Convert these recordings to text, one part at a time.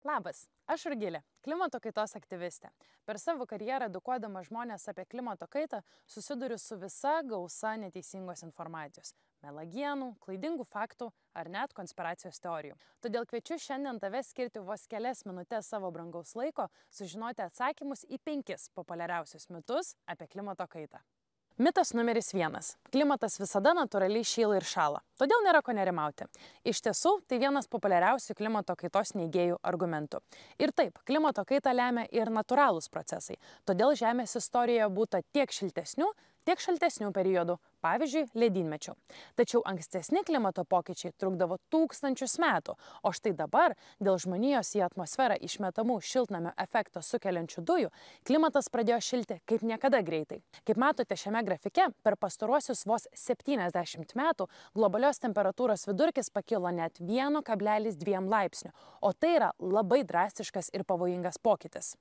Labas, aš Rugilė, klimato kaitos aktyvistė. Per savo karjerą edukuodama žmonės apie klimato kaitą susiduriu su visa gausa neteisingos informacijos, melagienų, klaidingų faktų ar net konspiracijos teorijų. Todėl kviečiu šiandien tave skirti vos kelias minutės savo brangaus laiko, sužinoti atsakymus į 5 populiariausius mitus apie klimato kaitą. Mitas numeris 1. Klimatas visada natūraliai šyla ir šąla, todėl nėra ko nerimauti. Iš tiesų, tai vienas populiariausių klimato kaitos neigėjų argumentų. Ir taip, klimato kaitą lemia ir natūralūs procesai, todėl Žemės istorijoje būta tiek šaltesnių periodų, pavyzdžiui, ledynmečių. Tačiau ankstesni klimato pokyčiai trukdavo tūkstančius metų, o štai dabar, dėl žmonijos į atmosferą išmetamų šiltnamio efektą sukeliančių dujų, klimatas pradėjo šilti kaip niekada greitai. Kaip matote šiame grafike, per pastaruosius vos 70 metų globalios temperatūros vidurkis pakilo net 1,2 laipsnių, o tai yra labai drastiškas ir pavojingas pokytis.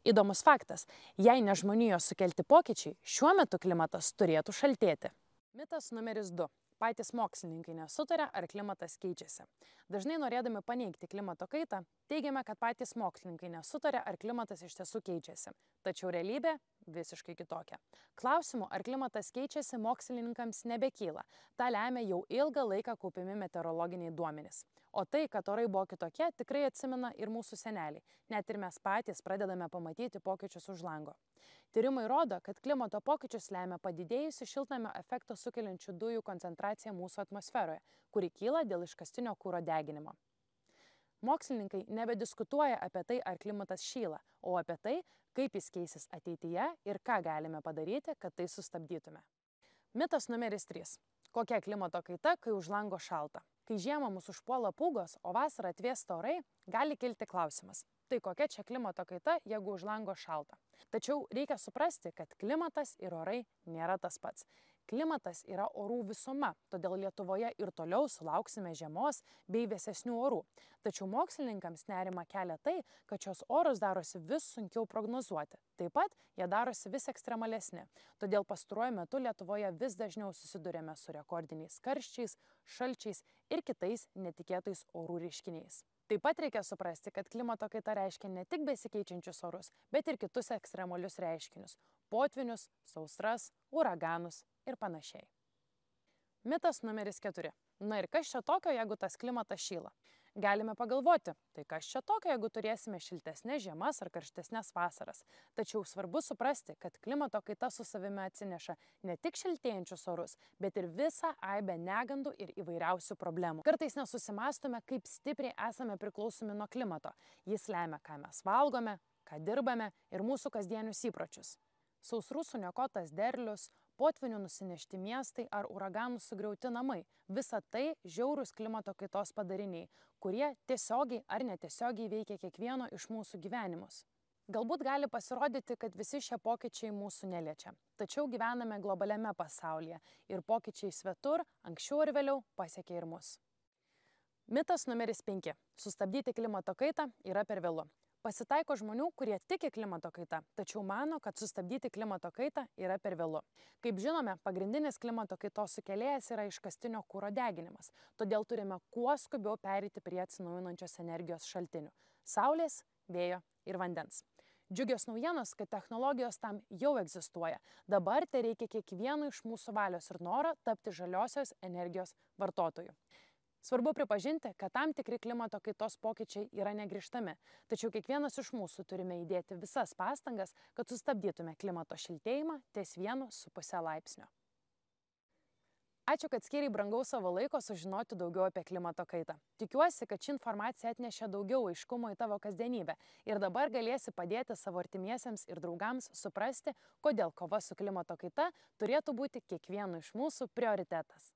Įdomus faktas, jei ne žmonijos sukelti pokyčiai, šiuo metu klimatas turėtų šaltėti. Mitas numeris 2. Patys mokslininkai nesutaria, ar klimatas keičiasi. Dažnai norėdami paneigti klimato kaitą, teigiame, kad patys mokslininkai nesutaria, ar klimatas iš tiesų keičiasi. Tačiau realybė visiškai kitokia. Klausimų, ar klimatas keičiasi, mokslininkams nebekyla. Ta lemia jau ilgą laiką kaupiami meteorologiniai duomenys. O tai, kad orai buvo kitokie, tikrai atsimena ir mūsų seneliai. Net ir mes patys pradedame pamatyti pokyčius už lango. Tyrimai rodo, kad klimato pokyčius lemia padidėjusi šiltnamio efektą sukeliančių dujų koncentracija mūsų atmosferoje, kuri kyla dėl iškastinio kuro deginimo. Mokslininkai nebediskutuoja apie tai, ar klimatas šyla, o apie tai, kaip jis keisis ateityje ir ką galime padaryti, kad tai sustabdytume. Mitas numeris 3. Kokia klimato kaita, kai už lango šalta? Kai žiemą mus užpuola pūgos, o vasarą atvėsta orai, gali kilti klausimas. Tai kokia čia klimato kaita, jeigu už lango šalta? Tačiau reikia suprasti, kad klimatas ir orai nėra tas pats. Klimatas yra orų visuma, todėl Lietuvoje ir toliau sulauksime žiemos bei vėsesnių orų. Tačiau mokslininkams nerima kelia tai, kad šios orus darosi vis sunkiau prognozuoti. Taip pat jie darosi vis ekstremalesni. Todėl pastaruoju metu Lietuvoje vis dažniau susidurėme su rekordiniais karščiais, šalčiais ir kitais netikėtais orų reiškiniais. Taip pat reikia suprasti, kad klimato kaita reiškia ne tik besikeičiančius orus, bet ir kitus ekstremalius reiškinius – potvynius, sausras, uraganus ir panašiai. Mitas numeris 4. Na ir kas čia tokio, jeigu tas klimatas šyla? Galime pagalvoti, tai kas čia tokio, jeigu turėsime šiltesnės žiemas ar karštesnės vasaras. Tačiau svarbu suprasti, kad klimato kaita su savimi atsineša ne tik šiltėjančius orus, bet ir visą aibę negandų ir įvairiausių problemų. Kartais nesusimąstome, kaip stipriai esame priklausomi nuo klimato. Jis lemia, ką mes valgome, ką dirbame ir mūsų kasdienius įpročius. Sausrų suniokotas derlius, potvynių nusinešti miestai ar uraganų sugriauti namai – visa tai žiaurūs klimato kaitos padariniai, kurie tiesiogiai ar netiesiogiai veikia kiekvieno iš mūsų gyvenimus. Galbūt gali pasirodyti, kad visi šie pokyčiai mūsų neliečia. Tačiau gyvename globaliame pasaulyje ir pokyčiai svetur anksčiau ar vėliau pasiekia ir mus. Mitas numeris 5. Sustabdyti klimato kaitą yra per vėlu. Pasitaiko žmonių, kurie tiki klimato kaita, tačiau mano, kad sustabdyti klimato kaitą yra per vėlu. Kaip žinome, pagrindinis klimato kaitos sukėlėjas yra iškastinio kuro deginimas, todėl turime kuo skubiau pereiti prie atsinaujinančios energijos šaltinių – saulės, vėjo ir vandens. Džiugios naujienos, kad technologijos tam jau egzistuoja. Dabar tai reikia kiekvieno iš mūsų valios ir noro tapti žaliosios energijos vartotoju. Svarbu pripažinti, kad tam tikri klimato kaitos pokyčiai yra negrįžtami, tačiau kiekvienas iš mūsų turime įdėti visas pastangas, kad sustabdytume klimato šiltėjimą ties 1,5 laipsnio. Ačiū, kad skyrei brangaus savo laiko sužinoti daugiau apie klimato kaitą. Tikiuosi, kad ši informacija atnešė daugiau aiškumo į tavo kasdienybę ir dabar galėsi padėti savo artimiesiems ir draugams suprasti, kodėl kova su klimato kaita turėtų būti kiekvieno iš mūsų prioritetas.